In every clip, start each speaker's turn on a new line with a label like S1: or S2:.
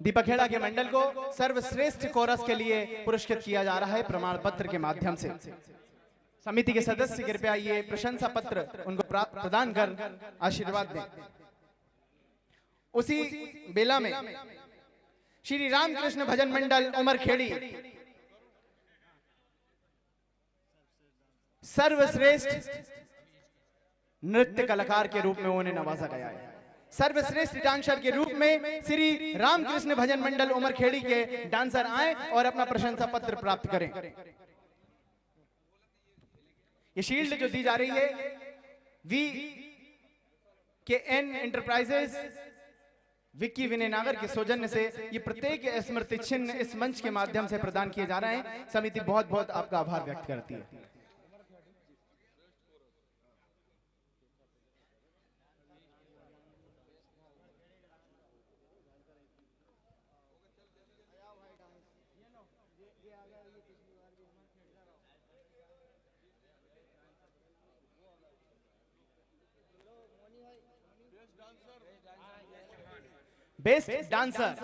S1: दीपक खेड़ा के मंडल को सर्वश्रेष्ठ कोरस के लिए पुरस्कृत किया जा रहा है प्रमाण पत्र के माध्यम से। समिति के सदस्य कृपया ये प्रशंसा पत्र उनको प्रदान कर आशीर्वाद दें। उसी बेला में श्री रामकृष्ण भजन मंडल उमरखेड़ी सर्वश्रेष्ठ नृत्य कलाकार के रूप में उन्हें नवाजा गया है। सर्वश्रेष्ठ डांसर के रूप में श्री रामकृष्ण भजन मंडल उमरखेड़ी के डांसर आए और अपना प्रशंसा पत्र प्राप्त करें। ये शील्ड जो दी जा रही है VKN एंटरप्राइजेस विक्की विनय नागर के सौजन्य से ये प्रत्येक स्मृति चिन्ह इस मंच के माध्यम से प्रदान किए जा रहे हैं। समिति बहुत बहुत आपका आभार व्यक्त करती है। बेस्ट डांसर,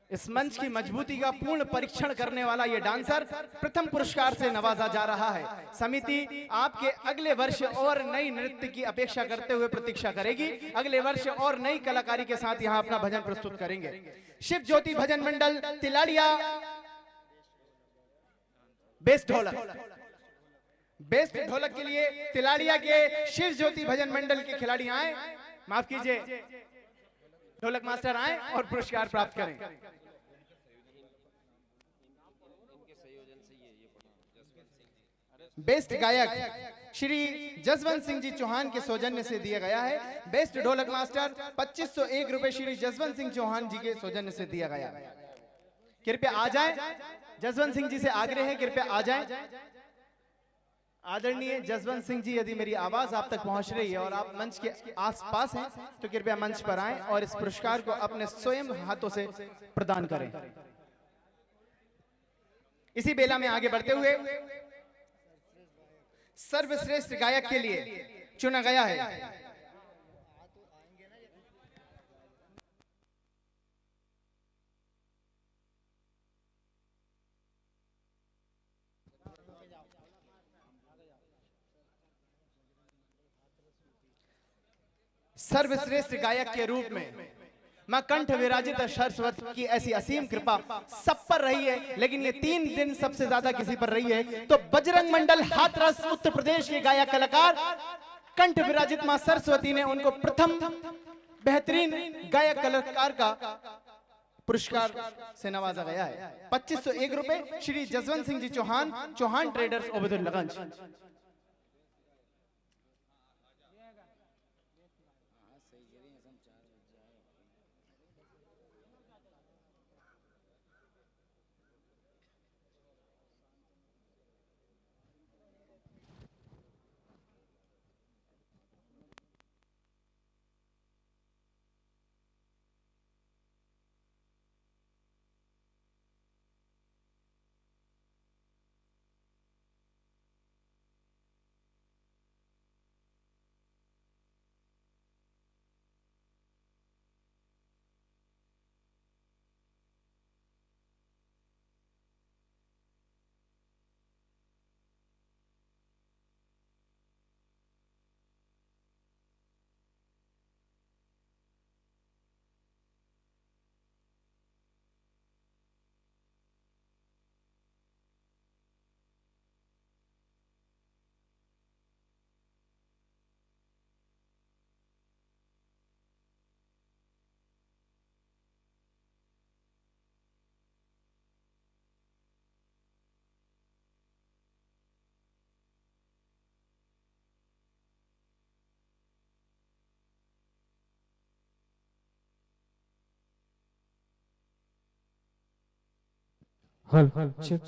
S1: इस मंच की मजबूती का पूर्ण परीक्षण करने वाला यह डांसर प्रथम पुरस्कार से नवाजा जा रहा है। समिति आपके अगले वर्ष और नई नृत्य की अपेक्षा करते हुए प्रतीक्षा करेगी। अगले वर्ष और नई कलाकारी के साथ यहां अपना भजन प्रस्तुत करेंगे। शिव ज्योति भजन मंडल तिलाड़िया बेस्ट ढोलक, बेस्ट ढोलक के लिए तिलाड़िया के शिव ज्योति भजन मंडल के खिलाड़ी आए, माफ कीजिए ढोलक मास्टर आए और पुरस्कार प्राप्त करें। बेस्ट गायक श्री जसवंत सिंह जी चौहान के सौजन्य से दिया गया है। बेस्ट ढोलक मास्टर 2501 रुपए श्री जसवंत सिंह चौहान जी के सौजन्य से दिया गया। कृपया आ जाएं, जसवंत सिंह जी से आग्रह है कृपया आ जाएं। आदरणीय जसवंत सिंह जी, यदि मेरी आवाज आप तक पहुंच रही है और आप मंच के आसपास हैं तो कृपया मंच पर आएं और इस पुरस्कार को अपने स्वयं हाथों से प्रदान करें। इसी बेला में आगे बढ़ते हुए सर्वश्रेष्ठ गायक के लिए चुना गया है सर्वश्रेष्ठ गायक के रूप में मां कंठ विराजित सरस्वती की ऐसी असीम कृपा सब पर रही है, लेकिन ये 3 दिन सबसे ज्यादा किसी पर रही है तो बजरंग मंडल हाथरस उत्तर प्रदेश के गायक कलाकार कंठ विराजित मां सरस्वती ने उनको प्रथम बेहतरीन गायक कलाकार का पुरस्कार से नवाजा गया है। 2501 रुपए श्री जसवंत सिंह जी चौहान, चौहान ट्रेडर्स ओबेदुल्लागंज।
S2: हल check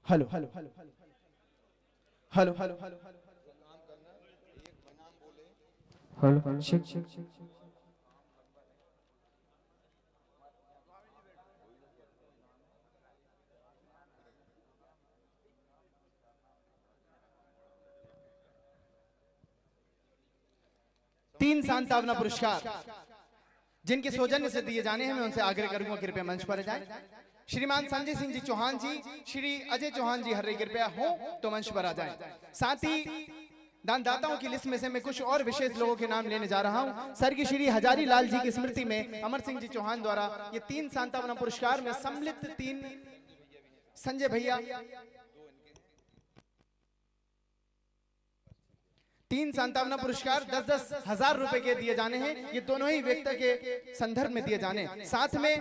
S1: hello hello hello hello hello
S2: हल चेक
S1: 3 सांत्वना पुरस्कार जिनके सौजन्य से दिए जाने हैं, मैं उनसे आग्रह करूंगा कृपया मंच पर जाएं। श्रीमान संजय सिंह जी चौहान जी, श्री अजय चौहान जी हर्रे कृपया हो तो मंच पर आ जाएं। साथ ही दानदाताओं की लिस्ट में से मैं कुछ और विशेष लोगों के नाम लेने जा रहा हूं। स्वर्गीय श्री हजारी लाल जी की स्मृति में अमर सिंह जी चौहान द्वारा ये 3 सांत्वना पुरस्कार में सम्मिलित 3 संजय भैया 3 सांत्वना पुरस्कार 10-10 हजार रुपए के दिए जाने हैं। ये दोनों ही व्यक्ति के संदर्भ में दिए जाने। साथ में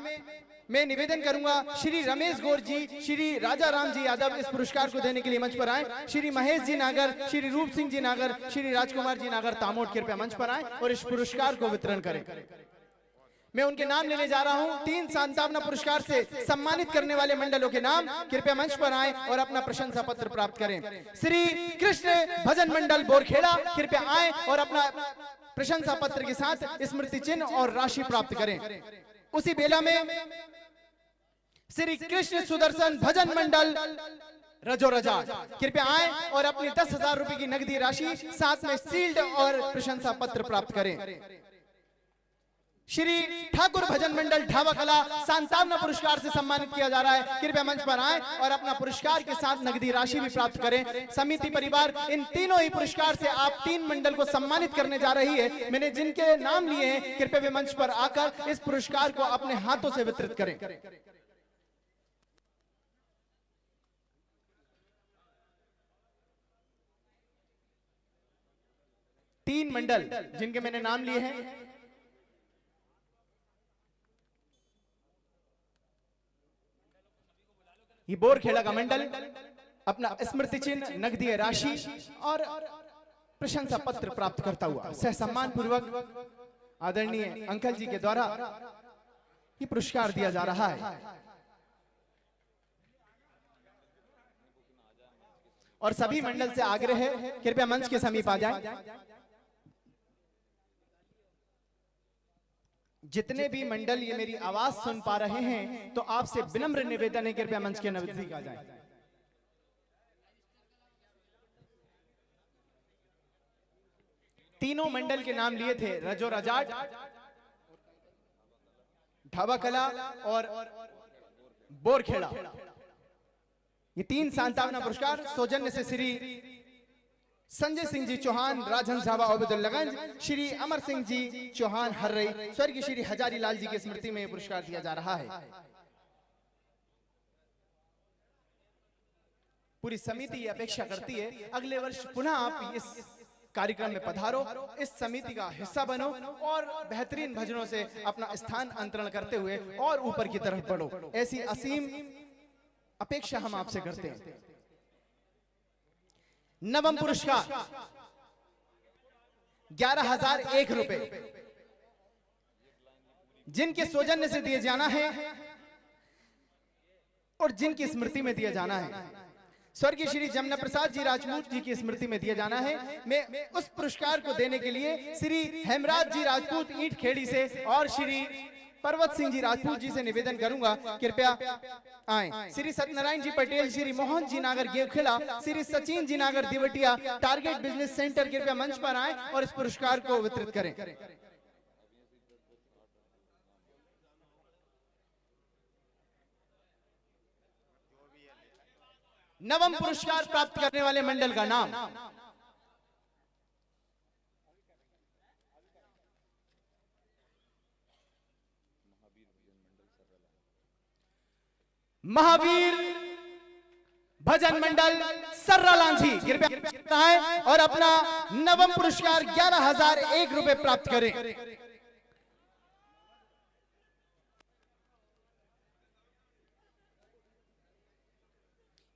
S1: मैं निवेदन करूंगा श्री रमेश गौर जी, श्री राजा राम जी यादव इस पुरस्कार को देने के लिए मंच पर आए। श्री महेश जी नागर, श्री रूप सिंह जी नागर, श्री राजकुमार जी नागर तामोट कृपया मंच पर आए और इस पुरस्कार को वितरण करें। मैं उनके नाम लेने जा रहा हूं। 3 सांत्वना पुरस्कार से सम्मानित करने वाले मंडलों के नाम कृपया मंच पर आए और अपना प्रशंसा पत्र प्राप्त करें। श्री कृष्ण भजन मंडल बोरखेड़ा कृपया आए और अपना प्रशंसा पत्र के साथ स्मृति चिन्ह और राशि प्राप्त करें। उसी बेला में श्री कृष्ण सुदर्शन भजन मंडल रजो रजा कृपया आए और अपनी 10,000 रुपए की नकदी राशि साथ में सील्ड और प्रशंसा पत्र प्राप्त करें। श्री ठाकुर भजन मंडल ढाबा कला सांत्वना पुरस्कार से सम्मानित किया जा रहा है। कृपया मंच पर आए और अपना पुरस्कार के साथ नकदी राशि भी प्राप्त करें। समिति परिवार इन तीनों ही पुरस्कार से आप 3 मंडल को सम्मानित करने जा रही है। मैंने जिनके नाम लिए हैं कृपया वे मंच पर आकर इस पुरस्कार को अपने हाथों से वितरित करें। 3 मंडल जिनके मैंने नाम लिए हैं, ये बोरखेड़ा का मंडल अपना स्मृति चिन्ह, नकदी राशि और प्रशंसा पत्र प्राप्त करता हुआ सह सम्मान पूर्वक आदरणीय अंकल जी के द्वारा ये पुरस्कार दिया जा रहा है। और सभी मंडल से आग्रह है कृपया मंच के समीप आ जाएं। जितने भी मंडल ये मेरी आवाज सुन पा रहे हैं तो आपसे विनम्र निवेदन है कृपया मंच के नजदीक आ जाएं। तीनों मंडल के नाम लिए थे रजो रजाट, ढाबा कला और बोरखेड़ा। ये 3 सांत्वना पुरस्कार सौजन्य से श्री संजय सिंह जी चौहान राजहंस ढाबा ओबेदुल्लागंज, श्री अमर सिंह जी चौहान हर्रई, स्वर्गीय श्री हजारी लाल जी की स्मृति में पुरस्कार दिया जा रहा है। पूरी समिति ये अपेक्षा करती है अगले वर्ष पुनः आप इस कार्यक्रम में पधारो, इस समिति का हिस्सा बनो और बेहतरीन भजनों से अपना स्थान अंतरण करते हुए और ऊपर की तरफ बढ़ो। ऐसी असीम अपेक्षा हम आपसे करते हैं। नवम पुरस्कार 11,001 रुपए जिनके सौजन्य से दिए जाना है और जिनकी स्मृति में दिया जाना है। स्वर्गीय श्री जमुना प्रसाद जी राजपूत जी की स्मृति में दिया जाना है। मैं उस पुरस्कार को देने के लिए श्री हेमराज जी राजपूत ईंट खेड़ी से और श्री पर्वत सिंह जी राजपूत जी से निवेदन करूंगा कृपया आए। श्री सत्यनारायण जी पटेल, श्री मोहन जी नागर गेवखेड़ा, श्री सचिन जी नागर दिवटिया टारगेट बिजनेस सेंटर कृपया मंच पर आए और इस पुरस्कार को वितरित करें। नवम पुरस्कार प्राप्त करने वाले मंडल का नाम महावीर भजन मंडल सर्रा लांझी कृपया आए और अपना नवम पुरस्कार 11,001 रुपए प्राप्त करें।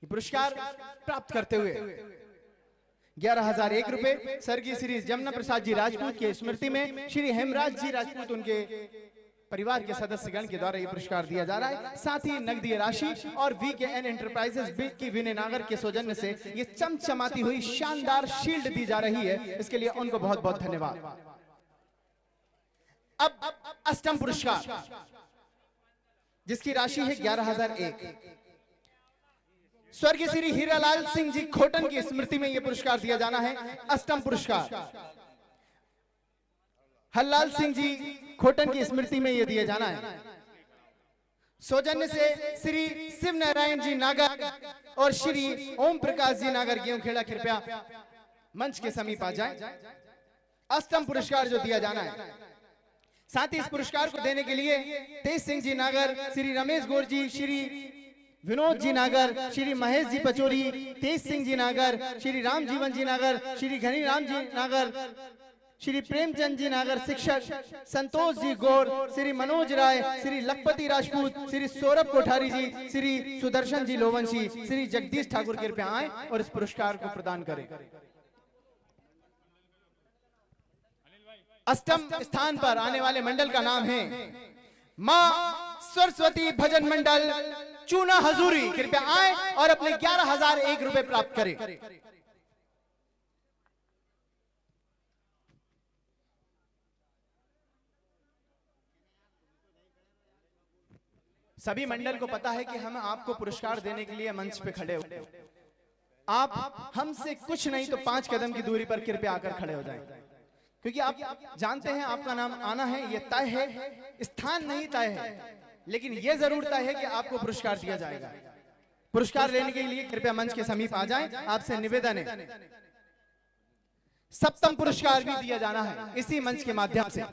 S1: पुरस्कार प्राप्त करते हुए 11,001 रुपए स्वर्गीय श्री जमुना प्रसाद जी राजपूत की स्मृति में श्री हेमराज जी राजपूत उनके परिवार के सदस्यगण के द्वारा ये पुरस्कार दिया जा रहा है। साथ ही नकदी राशि और VKN एंटरप्राइजेस बिग की विनय नागर के सौजन्य से ये चमचमाती हुई शानदार शील्ड दी जा रही है। इसके लिए उनको बहुत बहुत धन्यवाद। अब अष्टम पुरस्कार जिसकी राशि है 11,001 स्वर्गीय श्री हीरालाल सिंह जी खोटन की स्मृति में यह पुरस्कार दिया जाना है। अष्टम पुरस्कार हरलाल सिंह जी खोटन की स्मृति में ये दिया जाना है। सौजन्य से श्री शिव नारायण जी नागर और श्री ओम प्रकाश जी नागर गेहूं खेड़ा कृपया मंच के समीप आ जाएं। अष्टम पुरस्कार जो दिया जाना है, साथ ही इस पुरस्कार को देने के लिए तेज सिंह जी नागर, श्री रमेश गौर जी, श्री विनोद जी नागर, श्री महेश जी पचोरी, तेज सिंह जी नागर, श्री राम जीवन जी नागर, श्री घनी राम जी नागर, श्री प्रेमचंद जी नागर शिक्षक, संतोष जी गौर, श्री मनोज राय, श्री लखपति राजपूत, श्री सौरभ कोठारी जी, श्री सुदर्शन जी लोवंशी, श्री जगदीश ठाकुर कृपया आए और इस पुरस्कार को प्रदान करें। अष्टम स्थान पर आने वाले मंडल का नाम है मां सरस्वती भजन मंडल चूना हजूरी, कृपया आए और अपने 11,001 रुपए प्राप्त करें। सभी मंडल को पता है कि हम आपको पुरस्कार देने के लिए मंच पे खड़े हो। आप हमसे कुछ नहीं तो 5 कदम की दूरी पर कृपया आकर खड़े हो जाएं, क्योंकि आप जानते हैं आपका नाम आना है, ये तय है, स्थान नहीं तय है, लेकिन यह जरूर तय है कि आपको पुरस्कार दिया जाएगा। पुरस्कार लेने के लिए कृपया मंच के समीप आ जाएं। आपसे निवेदन है, सप्तम पुरस्कार भी दिया जाना है इसी मंच के माध्यम से।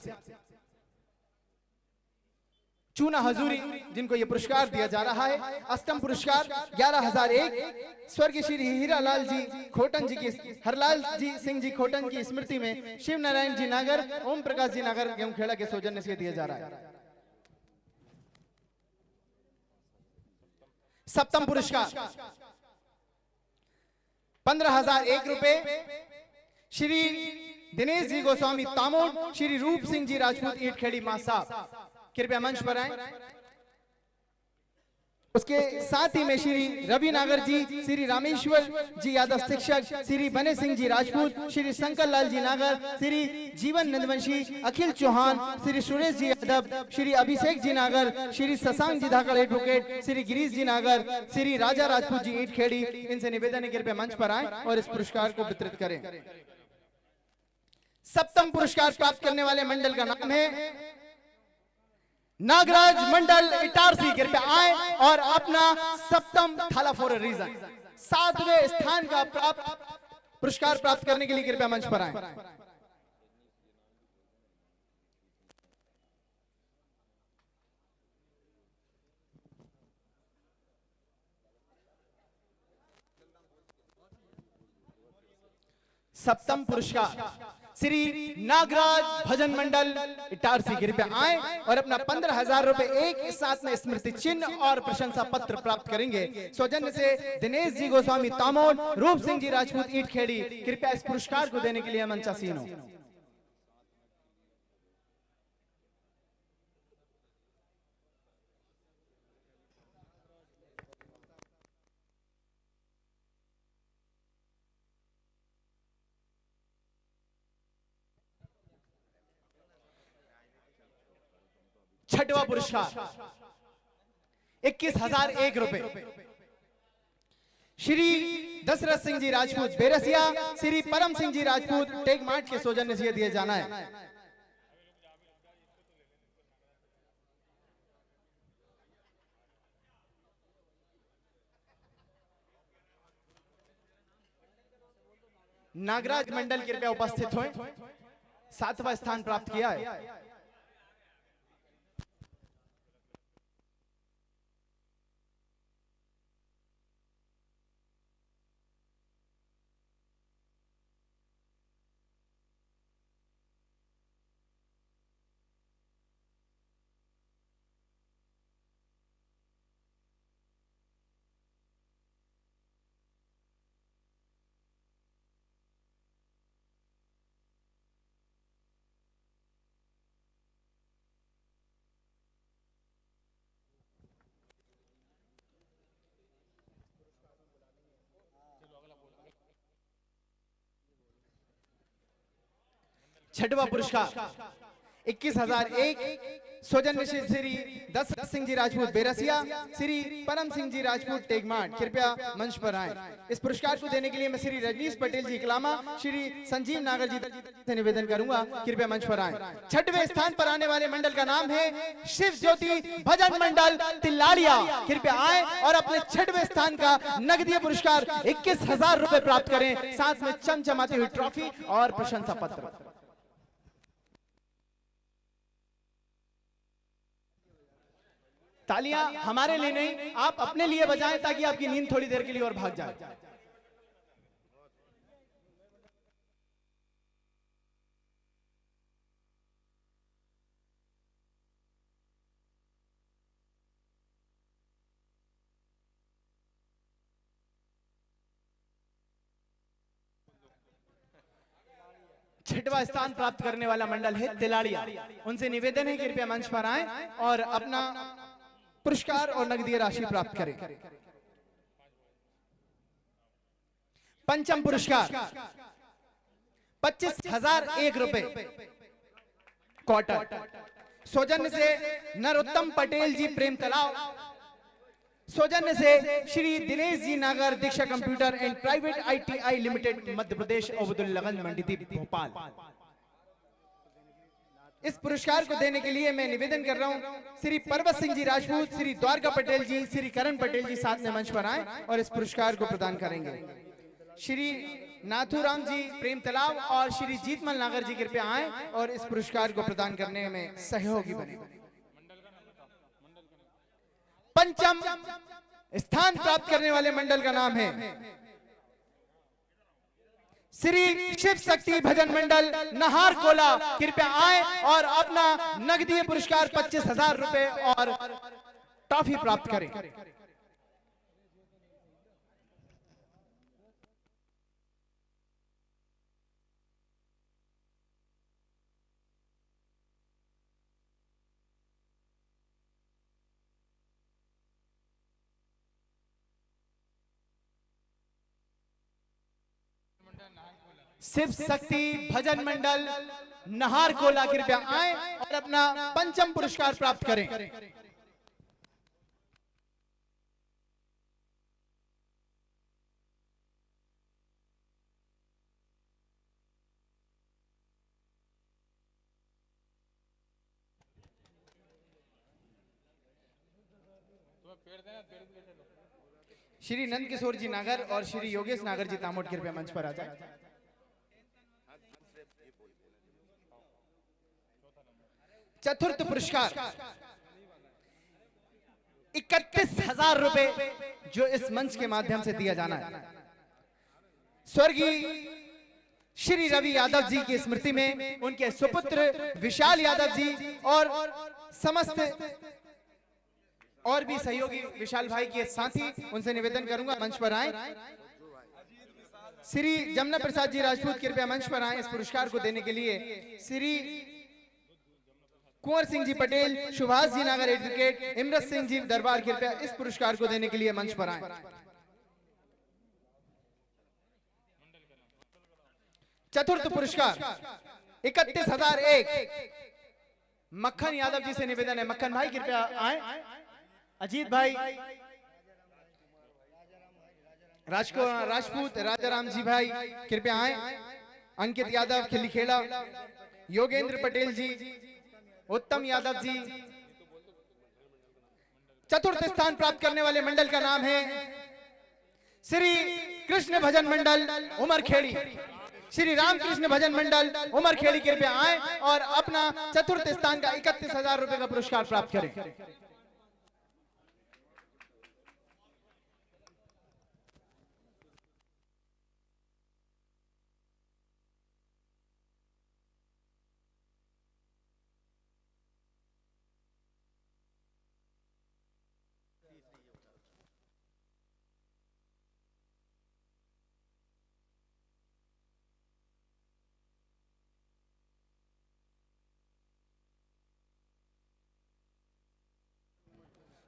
S1: चूना हजूरी जिनको ये पुरस्कार दिया जा रहा है, अष्टम पुरस्कार 11,001 स्वर्गीय श्री हीरालाल जी खोटन जी की, हरलाल जी सिंह जी खोटन की स्मृति में शिव नारायण जी नागर, ओम प्रकाश जी नागर गेहूं खेड़ा के सौजन्य से दिया जा रहा है। सप्तम पुरस्कार 15,001 रुपए श्री दिनेश जी गोस्वामी तामोद, श्री रूप सिंह जी राजपूत ईट खेड़ी मां साहब कृपया मंच पर आए। उसके साथ ही में श्री रवि नागर जी, श्री रामेश्वर जी यादव शिक्षक, श्री बने सिंह जी राजपूत, श्री शंकर लाल जी नागर, श्री जीवन नंदवंशी, अखिल चौहान, श्री सुरेश जी यादव, श्री अभिषेक जी नागर, श्री शशांक जी धाकड़ एडवोकेट, श्री गिरीश जी नागर, श्री राजा राजपूत जी ईट खेड़ी, इनसे निवेदन है कृपया मंच पर आए और इस पुरस्कार को वितरित करें। सप्तम पुरस्कार प्राप्त करने वाले मंडल का नाम है नागराज मंडल इटारसी, कृपया आए और अपना सप्तम थाला फॉर अ रीजन 7वें स्थान का पुरस्कार प्राप्त करने के लिए कृपया मंच पर आए। सप्तम पुरस्कार श्री नागराज भजन मंडल इटारसी, कृपया आए और अपना 15,000 रुपए एक साथ में स्मृति चिन्ह और प्रशंसा पत्र प्राप्त करेंगे। सौजन्य से दिनेश जी गोस्वामी तामोद, रूप सिंह जी राजपूत ईट खेड़ी, कृपया इस पुरस्कार को देने के लिए मंचासीन हो। छठवां पुरस्कार 21,001 रुपए श्री दशरथ सिंह जी राजपूत बेरसिया, श्री परम सिंह जी राजपूत टेकमार्ट के सौजन्य से दिया जाना है। नागराज मंडल कृपया उपस्थित हों। 7वां स्थान प्राप्त किया है। छठवां पुरस्कार 21,001 सौजन्य श्री दशरथ सिंह जी राजपूत बेरसिया, श्री परम सिंह जी राजपूत टेगमाट, कृपया मंच पर आए। इस पुरस्कार को देने के लिए मैं श्री रजनीश पटेल जी इकलामा, श्री संजीव नागर जी से निवेदन करूंगा, कृपया मंच पर आए। छठवें स्थान पर आने वाले मंडल का नाम है शिव ज्योति भजन मंडल तिलाड़िया, कृपया आए और अपने छठवें स्थान का नगदीय पुरस्कार 21,000 रुपए प्राप्त करें, साथ में चमचमाती हुई ट्रॉफी और प्रशंसा पत्र। तालियां हमारे लिए नहीं, आप अपने लिए बजाएं ताकि आपकी नींद थोड़ी देर के लिए और भाग जाए। छठवां स्थान प्राप्त करने वाला मंडल है तिलाड़िया। उनसे निवेदन है कृपया मंच पर आएं और अपना पुरस्कार और नगदीय राशि प्राप्त करें। पंचम पुरस्कार 25,001 रुपए क्वार्टर, सौजन्य से नरोत्तम पटेल जी प्रेम तालाब, सौजन्य से Shri Dinesh ji Nagar Diksha computer and private ITI limited Madhya Pradesh Abdullaganj Mandideep Bhopal. इस पुरस्कार को देने के लिए मैं निवेदन कर रहा हूं श्री पर्वत सिंह जी राजपूत, श्री द्वारका पटेल जी, श्री करण पटेल जी साथ में मंच पर आए और इस पुरस्कार को प्रदान करेंगे। श्री नाथुराम जी प्रेम तालाब और श्री जीतमल नागर जी कृपया आए और इस पुरस्कार को प्रदान करने में सहयोगी बने। पंचम स्थान प्राप्त करने वाले मंडल का नाम है श्री शिव शक्ति भजन मंडल नहार कोला, कृपया आए और अपना नगदीय पुरस्कार 25,000 रुपए और ट्रॉफी प्राप्त करें। शिव शक्ति भजन मंडल नहार कोला, कृपया आए और अपना पंचम पुरस्कार प्राप्त करें। श्री नंद किशोर जी नागर और श्री योगेश नागर जी तामोट कृपया मंच पर आ जाए। चतुर्थ पुरस्कार 31,000 रुपए जो इस मंच के माध्यम से दिया जाना है स्वर्गीय श्री रवि यादव जी की स्मृति में उनके सुपुत्र विशाल यादव जी और समस्त और भी सहयोगी विशाल भाई के साथी, उनसे निवेदन करूंगा मंच पर आए। श्री जमुना प्रसाद जी राजपूत कृपया मंच पर आए इस पुरस्कार को देने के लिए। श्री कुंवर सिंह जी पटेल, सुभाष जी नागर एडवोकेट, इमरत सिंह जी दरबार कृपया इस पुरस्कार को देने के लिए मंच पर आए। चतुर्थ पुरस्कार 31,001 मक्खन यादव जी से निवेदन है, मक्खन भाई कृपया आए। अजीत भाई राजपूत, राजाराम जी भाई कृपया आए। अंकित यादव खिलीखेड़ा, योगेंद्र पटेल जी, उत्तम यादव जी। चतुर्थ स्थान प्राप्त करने वाले मंडल का नाम है श्री कृष्ण भजन मंडल उमरखेड़ी। श्री रामकृष्ण भजन मंडल उमरखेड़ी कृपया आए और अपना चतुर्थ स्थान का 31,000 रुपए का पुरस्कार प्राप्त करें।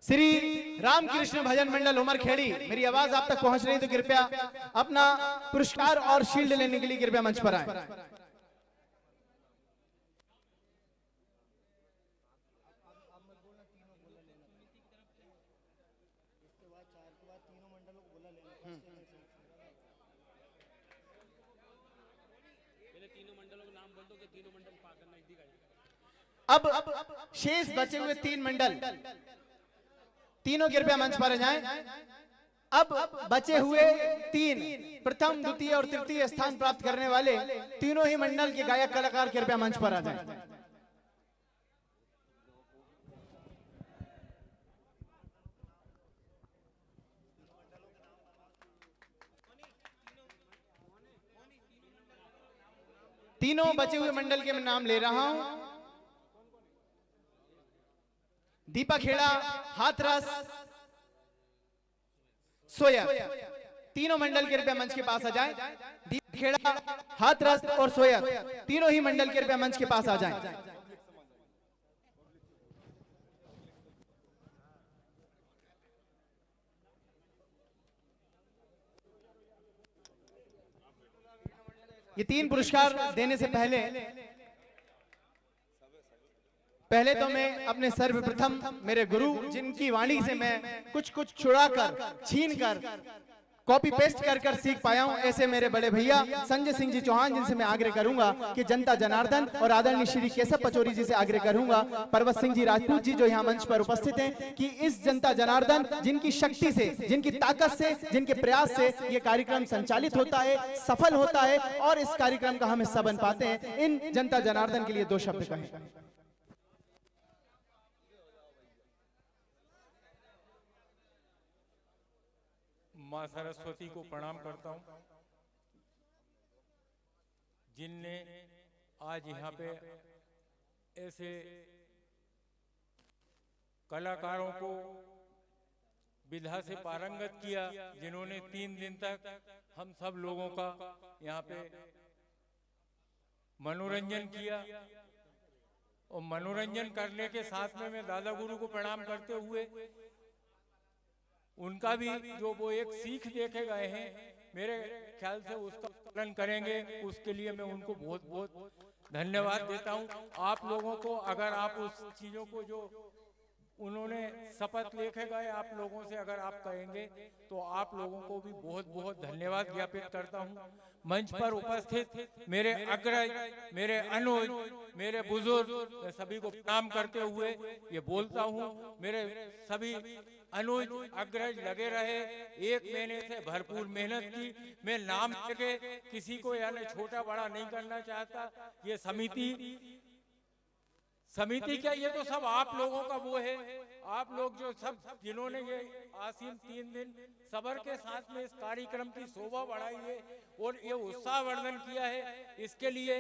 S1: श्री रामकृष्ण भजन मंडल उमरखेड़ी, मेरी आवाज आप तक पहुंच रही तो कृपया अपना पुरस्कार और शील्ड लेने के लिए कृपया मंच पर आए। अब शेष बचे हुए 3 मंडल, तीनों कृपया मंच पर आ जाएं। अब बचे हुए 3 प्रथम, द्वितीय और तृतीय स्थान प्राप्त करने वाले तीनों ही मंडल के गायक कलाकार कृपया मंच पर आ जाएं। तीनों बचे हुए मंडल के मैं नाम ले रहा हूं। दीपक खेड़ा, हाथरस, सोया, तीनों मंडल के कृपया मंच के पास आ जाएं। दीपक खेड़ा, हाथरस और सोया, तीनों ही मंडल के कृपया मंच के पास आ जाएं। ये 3 पुरस्कार देने से पहले तो मैं अपने सर्वप्रथम मेरे गुरु, जिनकी वाणी से मैं कुछ छुड़ाकर, छीनकर, कॉपी पेस्ट कर सीख पाया हूं, ऐसे मेरे बड़े भैया संजय सिंह जी चौहान, जिनसे मैं आग्रह करूंगा कि जनता जनार्दन और आदरणीय श्री केशव पचौरी जी से आग्रह करूंगा, पर्वत सिंह जी राजपूत जी जो यहाँ मंच पर उपस्थित हैं, कि इस जनता जनार्दन जिनकी शक्ति से, जिनकी ताकत से, जिनके प्रयास से ये कार्यक्रम संचालित होता है, सफल होता है और इस कार्यक्रम का हम हिस्सा बन पाते हैं, इन जनता जनार्दन के लिए 2 शब्द कहें।
S3: माँ सरस्वती को प्रणाम करता हूँ, जिनने आज यहाँ पे ऐसे कलाकारों को विधा से पारंगत किया, जिन्होंने 3 दिन तक हम सब लोगों का यहाँ पे मनोरंजन किया। और मनोरंजन करने के साथ में मैं दादा गुरु को प्रणाम करते हुए उनका भी जो वो एक सीख देखे गए हैं, मेरे ख्याल से उसका पालन करेंगे, उसके लिए मैं उनको बहुत बहुत धन्यवाद देता हूं। आप लोगों को अगर आप उस चीजों को जो उन्होंने शपथ लेके गए, आप लोगों से अगर आप कहेंगे तो आप लोगों को भी बहुत बहुत धन्यवाद ज्ञापित करता हूं। मंच पर उपस्थित मेरे अग्रज, मेरे अनुज, मेरे बुजुर्ग, मैं सभी को प्रणाम करते हुए ये बोलता हूं, मेरे सभी अनुज अग्रज लगे रहे, 1 महीने से भरपूर मेहनत की। मैं नाम लेके किसी को यानी छोटा बड़ा नहीं करना चाहता। ये समिति क्या, ये तो सब आप लोगों का वो है, आप लोग जो सब जिन्होंने ये आसीन 3 दिन सबर के साथ में इस कार्यक्रम की शोभा बढ़ाई है और ये उत्साहवर्धन किया है, इसके लिए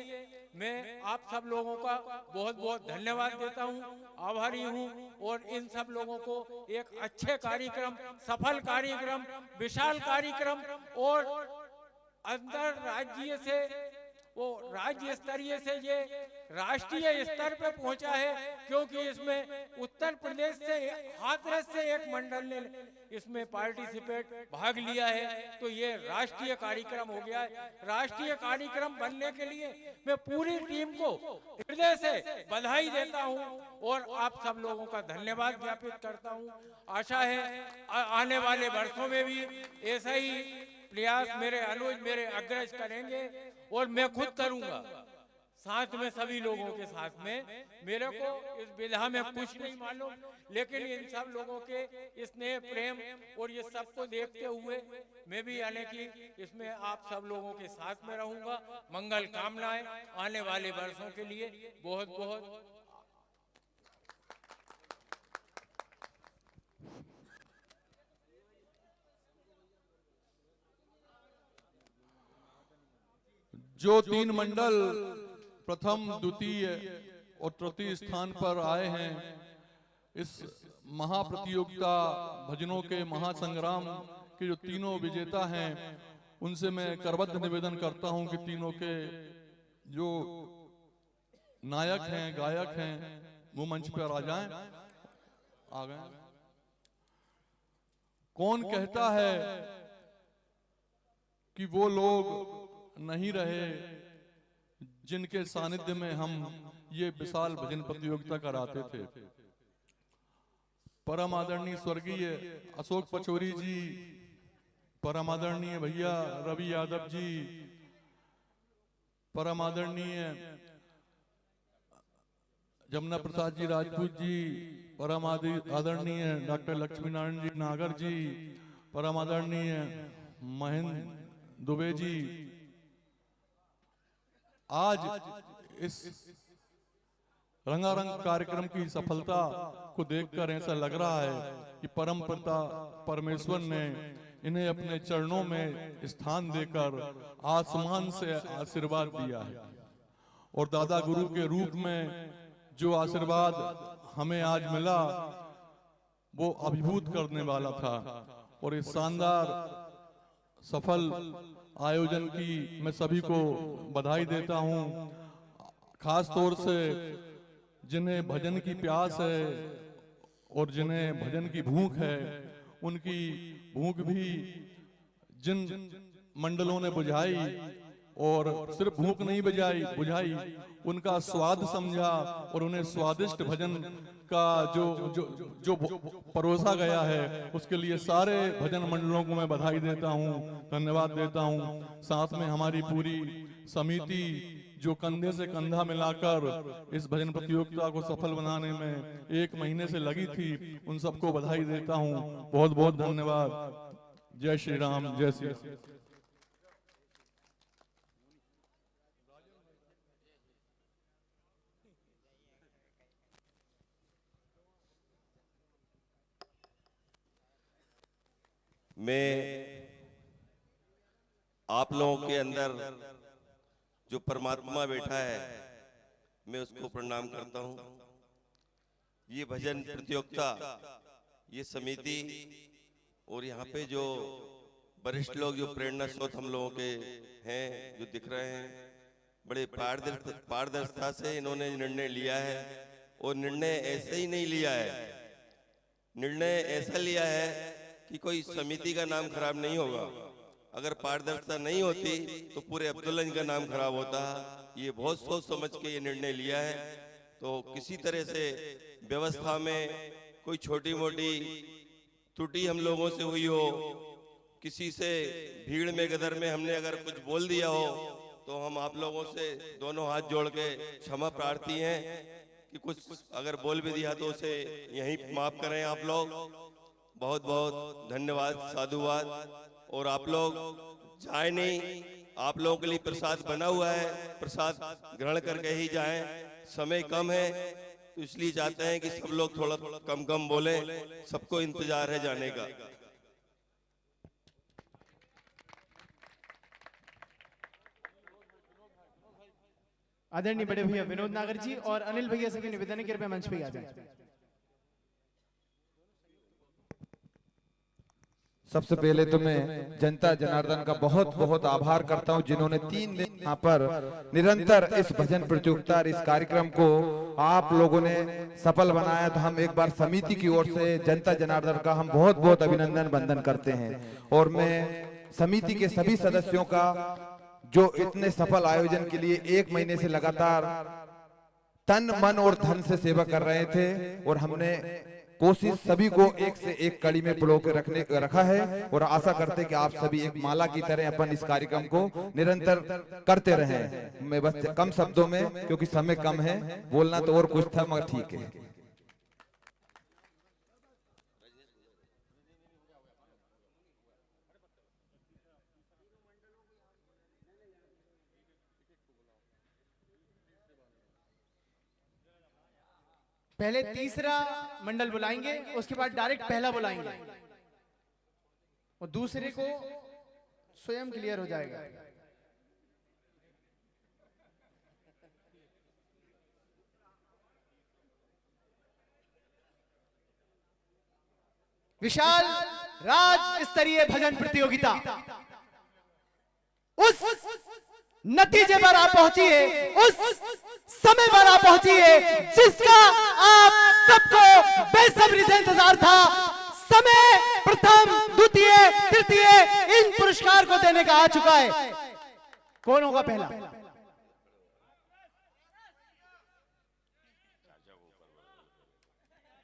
S3: मैं आप सब लोगों का बहुत बहुत धन्यवाद देता हूं, आभारी हूं। और इन सब लोगों को एक अच्छे कार्यक्रम, सफल कार्यक्रम, विशाल कार्यक्रम और अंतरराज्यीय से वो राज्य स्तरीय से ये राष्ट्रीय स्तर पे पहुंचा है, क्योंकि इसमें उत्तर प्रदेश से, हाथरस से एक मंडल ने इसमें पार्टिसिपेट भाग लिया है, तो ये राष्ट्रीय कार्यक्रम हो गया है। राष्ट्रीय कार्यक्रम बनने के लिए मैं पूरी टीम को हृदय से बधाई देता हूं और आप सब लोगों का धन्यवाद ज्ञापित करता हूं। आशा है आने वाले वर्षों में भी ऐसा ही प्रयास मेरे अनुज, मेरे अग्रज करेंगे और मैं खुद करूंगा, साथ में सभी लोगों के साथ में। मेरे को इस विधा में कुछ नहीं मालूम, लेकिन इन सब लोगों के स्नेह, प्रेम और ये सबको देखते हुए मैं भी यानी कि इसमें आप सब लोगों के साथ में रहूंगा। मंगल कामनाएं आने वाले वर्षों के लिए बहुत बहुत।
S4: जो 3 मंडल प्रथम, द्वितीय और तृतीय स्थान पर आए हैं, इस महाप्रतियोगिता भजनों के महासंग्राम के जो तीनों विजेता हैं, उनसे मैं करबद्ध निवेदन करता हूं कि तीनों के जो नायक हैं, गायक हैं, वो मंच पर आ जाएं। आ गए। कौन कहता है कि वो लोग नहीं रहे जिनके सानिध्य में हम ये विशाल भजन प्रतियोगिता कराते थे। परम आदरणीय स्वर्गीय अशोक पचौरी जी, परम आदरणीय भैया रवि यादव जी, परम आदरणीय जमुना प्रसाद जी राजपूत जी, परम आदरणीय डॉक्टर लक्ष्मी नारायण जी नागर जी, परम आदरणीय महेंद्र दुबे जी, आज इस रंगारंग कार्यक्रम की सफलता को देखकर ऐसा लग रहा है कि परम पिता परमेश्वर ने इन्हें अपने चरणों में स्थान देकर आसमान से आशीर्वाद दिया है, और दादा गुरु के रूप में जो आशीर्वाद हमें आज मिला वो अभिभूत करने वाला था। और इस शानदार सफल आयोजन की मैं सभी को बधाई देता हूं, खास तौर से जिन्हें भजन की प्यास है और जिन्हें भजन की भूख है, उनकी भूख भी जिन मंडलों ने बुझाई, और सिर्फ भूख नहीं बुझाई, उनका स्वाद समझा और उन्हें स्वादिष्ट भजन का जो जो जो परोसा गया है उसके लिए सारे भजन मंडलों को मैं बधाई देता हूं, धन्यवाद देता हूं। साथ में हमारी पूरी समिति जो कंधे से कंधा मिलाकर इस भजन प्रतियोगिता को सफल बनाने में 1 महीने से लगी थी, उन सबको बधाई देता हूं। बहुत बहुत धन्यवाद। जय श्री राम, जय श्री राम।
S5: मैं आप लोगों के अंदर जो परमात्मा बैठा है मैं उसको प्रणाम करता हूं। ये भजन प्रतियोगिता, ये समिति और यहाँ पे जो वरिष्ठ लोग जो प्रेरणा स्रोत हम लोगों के हैं जो दिख रहे हैं, बड़े पारदर्शिता से इन्होंने निर्णय लिया है। और निर्णय ऐसे ही नहीं लिया है, निर्णय ऐसा लिया है कि कोई समिति का नाम खराब नहीं होगा। अगर पारदर्शिता नहीं होती तो पूरे अब्दुल्लाह का नाम खराब होता। ये बहुत सोच समझ के ये निर्णय लिया है। तो किसी तरह से व्यवस्था में कोई छोटी मोटी त्रुटि हम लोगों से हुई हो, किसी से भीड़ में गदर में हमने अगर कुछ बोल दिया हो, तो हम आप लोगों से दोनों हाथ जोड़ के क्षमा प्रार्थी हैं कि कुछ अगर बोल भी दिया तो उसे यहीं माफ करें आप लोग। बहुत बहुत धन्यवाद, साधुवाद। और आप लोग जाए नहीं, आप लोगों के लिए प्रसाद बना हुआ है, प्रसाद ग्रहण करके ही जाएं। समय कम है तो इसलिए चाहते हैं कि सब लोग थोड़ा कम कम बोले, सबको इंतजार है जाने का।
S1: आदरणीय बड़े भैया विनोद नागर जी और अनिल भैया से भी निवेदन है कि कृपया मंच पे आ जाएं।
S6: सबसे पहले तो मैं जनता जनार्दन का बहुत बहुत आभार करता हूं, जिन्होंने 3 दिन यहाँ पर निरंतर इस भजन प्रतियोगिता, इस कार्यक्रम को आप लोगों ने सफल बनाया। तो हम एक बार समिति की ओर से जनता जनार्दन का हम बहुत बहुत अभिनंदन वंदन करते हैं। और मैं समिति के सभी सदस्यों का जो इतने सफल आयोजन के लिए 1 महीने से लगातार तन मन और धन से सेवा कर रहे थे, और हमने कोशिश सभी को एक से एक कड़ी में पिरो के रखा है। और आशा करते कि आप सभी एक माला की तरह अपन इस कार्यक्रम को निरंतर करते रहें। मैं बस कम शब्दों में, क्योंकि समय कम है, बोलना तो और कुछ था मगर ठीक है।
S1: पहले तीसरा मंडल बुलाएंगे, उसके बाद डायरेक्ट पहला बुलाएंगे और दूसरे को स्वयं क्लियर हो जाएगा। विशाल राज्य स्तरीय भजन प्रतियोगिता उस नतीजे पर आप पहुंचिए, उस समय पर आप पहुंचिए जिसका आप सबको बेसब्री से इंतजार था। समय प्रथम, द्वितीय, तृतीय इन पुरस्कार को देने का आ चुका है। कौन होगा पहला?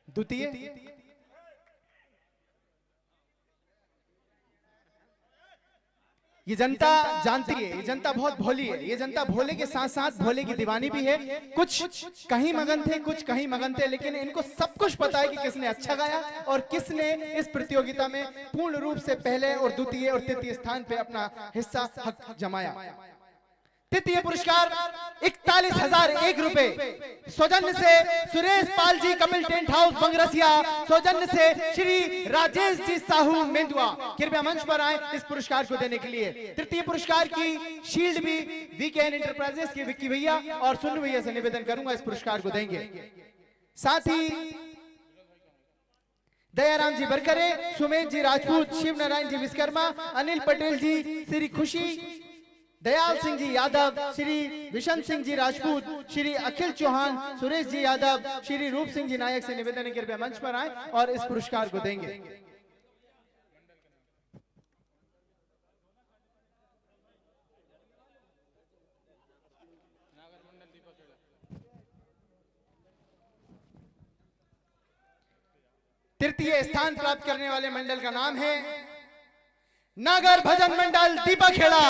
S1: द्वितीय, ये जनता जानती है, ये जनता बहुत भोली है, ये जनता भोले के साथ साथ भोले की दीवानी भी है। कुछ कहीं मगन थे, कुछ कहीं मगन थे, लेकिन इनको सब कुछ पता है कि किसने अच्छा गाया और किसने इस प्रतियोगिता में पूर्ण रूप से पहले और द्वितीय और तृतीय स्थान पे अपना हिस्सा हक जमाया। तृतीय पुरस्कार 41,001 रुपए सौजन्य से सुरेश पाल जी, कपिल टेंट हाउस बंगरसिया। सौजन्य से श्री राजेश जी साहू मेंदुआ, कृपया मंच पर आए इस पुरस्कार को देने के लिए। तृतीय पुरस्कार की शील्ड भी वीकेएन एंटरप्राइजेस के विक्की भैया और सुन भैया से निवेदन करूंगा इस पुरस्कार को देंगे। साथ ही दयाराम जी बरकरे, सुमेश जी राजपूत, शिव नारायण जी विश्वकर्मा, अनिल पटेल जी, श्री खुशी, दयाल सिंह जी यादव, श्री विशन सिंह जी राजपूत, श्री अखिल चौहान, सुरेश जी यादव, श्री रूप सिंह जी नायक से निवेदन है कृपया मंच पर आए और इस पुरस्कार को देंगे। तृतीय स्थान प्राप्त करने वाले मंडल का नाम है नागर भजन मंडल दीपखेड़ा।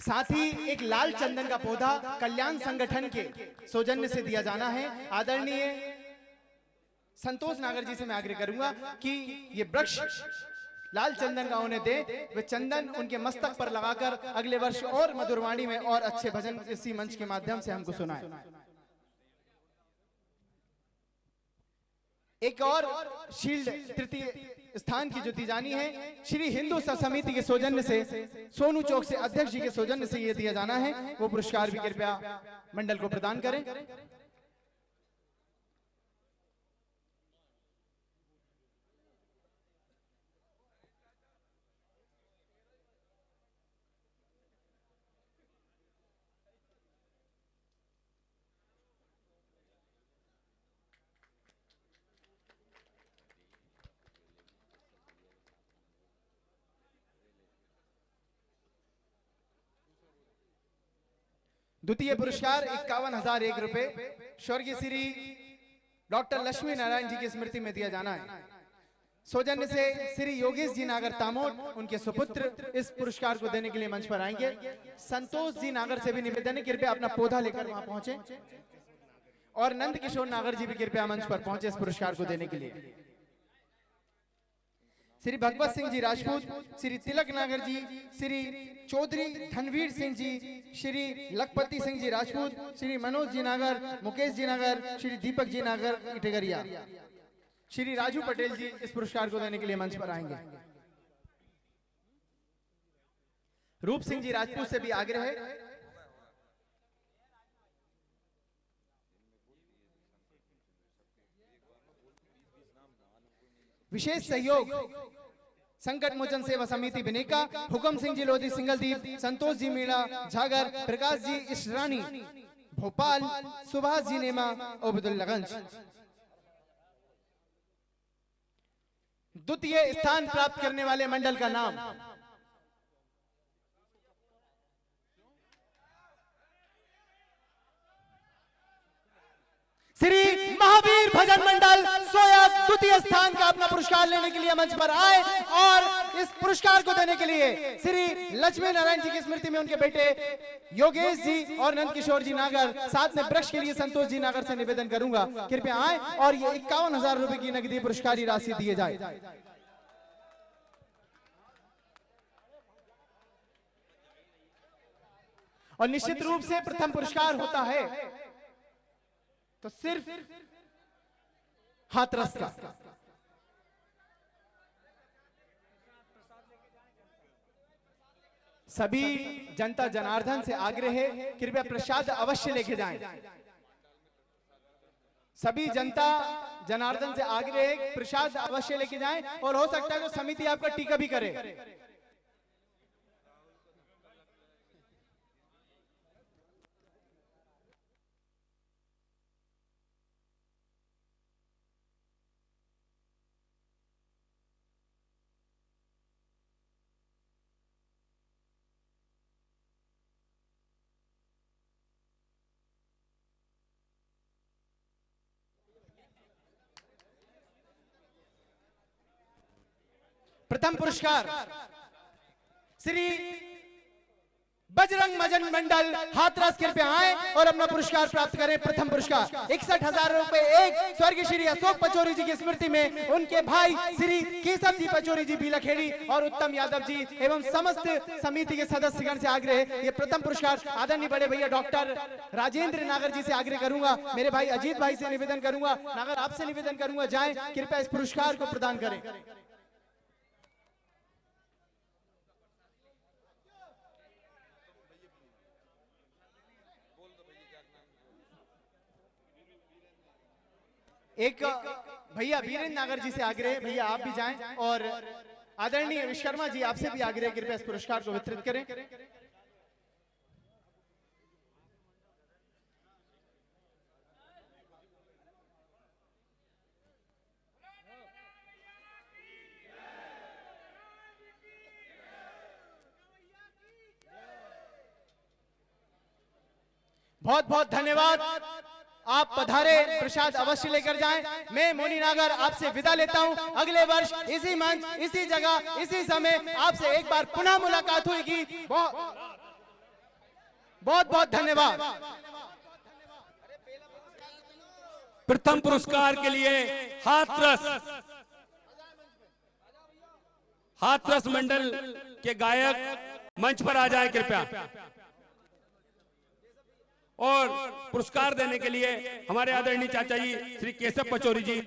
S1: साथ ही एक लाल चंदन का पौधा कल्याण संगठन के सौजन्य से दिया जाना है। आदरणीय संतोष नागर जी से मैं आग्रह करूंगा कि ये वृक्ष लाल चंदन का उन्हें दे, वे चंदन उनके मस्तक पर लगाकर अगले वर्ष और मधुरवाणी में और अच्छे भजन इसी मंच के माध्यम से हमको सुनाए। एक और शील्ड तृतीय स्थान की जो दी जानी है श्री हिंदू समिति के सौजन्य से, सोनू चौक से अध्यक्ष जी के सौजन्य से ये दिया जाना है। वो पुरस्कार भी कृपया मंडल को प्रदान करें। द्वितीय पुरस्कार 51,001 रुपए स्वर्गीय श्री डॉक्टर लक्ष्मी नारायण जी की स्मृति में दिया जाना है। सौजन्य से श्री योगेश जी नागर तामोट, उनके सुपुत्र इस पुरस्कार को देने के लिए मंच पर आएंगे। संतोष जी नागर से भी निवेदन है कृपया अपना पौधा लेकर वहां पहुंचे और नंद किशोर नागर जी भी कृपया मंच पर पहुंचे इस पुरस्कार को देने के लिए। श्री भगवत सिंह जी राजपूत, श्री तिलक नागर जी, श्री चौधरी धनवीर सिंह जी, श्री लखपति सिंह जी राजपूत, श्री मनोज जी नागर, मुकेश जी नागर, श्री दीपक जी नागर इटगरिया, श्री राजू पटेल जी इस पुरस्कार को देने के लिए मंच पर आएंगे। रूप सिंह जी राजपूत से भी आग्रह है विशेष सहयोग संकट मोचन सेवा समिति बिनेका, हुकम सिंह जी लोधी सिंगलदीप, संतोष जी मीणा झागर, प्रकाश जी इसरानी भोपाल, सुभाष जी नेमा ओबेदुल्लागंज। द्वितीय स्थान प्राप्त करने वाले मंडल का नाम श्री महावीर भजन मंडल सोया द्वितीय स्थान का अपना पुरस्कार लेने के लिए मंच पर आए और इस पुरस्कार को देने के लिए श्री लक्ष्मी नारायण जी की स्मृति में उनके बेटे योगेश जी और नंद किशोर जी नागर, साथ में वृक्ष के लिए संतोष जी नागर से निवेदन करूंगा कृपया आए और ये 51,000 रुपए की नकदी पुरस्कार राशि दिए जाए। और निश्चित रूप से प्रथम पुरस्कार होता है तो सिर्फ हाथरस का। सभी जनता जनार्दन से आग्रह है कृपया प्रसाद अवश्य लेके जाएं। सभी जनता जनार्दन से आग्रह है प्रसाद अवश्य लेके जाएं और हो सकता है तो समिति आपका टीका भी करे। प्रथम पुरस्कार श्री बजरंग मजन मंडल हाथरस, कृपया आए और अपना पुरस्कार प्राप्त करें। प्रथम पुरस्कार 61,000 रुपए एक स्वर्गीय श्री अशोक पचौरी जी की स्मृति में उनके भाई श्री केशव जी पचौरी जी बीलाखेड़ी और उत्तम यादव जी एवं समस्त समिति के सदस्यगण से आग्रह है, ये प्रथम पुरस्कार आदरणीय बड़े भैया डॉक्टर राजेंद्र नागर जी से आग्रह करूंगा, मेरे भाई अजीत भाई से निवेदन करूंगा, नागर आपसे निवेदन करूंगा, जाएं कृपया इस पुरस्कार को प्रदान करें। एक भैया वीरेंद्र नागर जी से आग्रह, भैया आप भी जाएं और आदरणीय विश्वकर्मा जी आपसे भी आग्रह, कृपया इस पुरस्कार को वितरित करें। बहुत बहुत धन्यवाद, आप पधारे, प्रसाद अवश्य लेकर जाएं। मैं मोनी नागर आपसे विदा लेता हूं। अगले वर्ष इसी मंच, इसी जगह, इसी समय आपसे एक बार पुनः मुलाकात होगी। बहुत बहुत धन्यवाद।
S7: प्रथम पुरस्कार के लिए हाथरस मंडल के गायक मंच पर आ जाएं कृपया, और पुरस्कार देने के लिए हमारे आदरणीय चाचा जी श्री केशव पचौरी जी।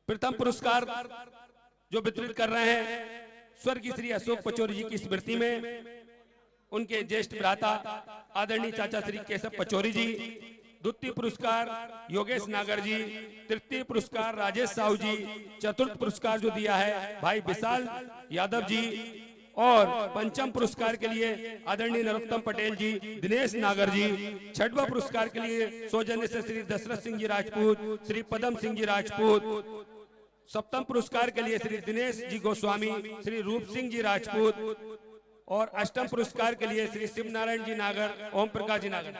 S7: प्रथम पुरस्कार जो वितरित कर रहे हैं स्वर्गीय श्री अशोक पचौरी जी की स्मृति में उनके ज्येष्ठ भ्राता आदरणीय चाचा श्री केशव पचौरी जी। द्वितीय पुरस्कार योगेश नागर जी, तृतीय पुरस्कार राजेश साहू जी, चतुर्थ पुरस्कार जो दिया है भाई विशाल यादव जी, और पंचम पुरस्कार के लिए आदरणीय नरोत्तम पटेल जी, दिनेश नागर जी। छठवां पुरस्कार के लिए सौजन्य से श्री दशरथ सिंह जी राजपूत, श्री पदम सिंह जी राजपूत। सप्तम पुरस्कार के लिए श्री दिनेश जी गोस्वामी, श्री रूप सिंह जी राजपूत, और अष्टम पुरस्कार के लिए श्री शिव नारायण जी नागर, ओम प्रकाश जी नागर।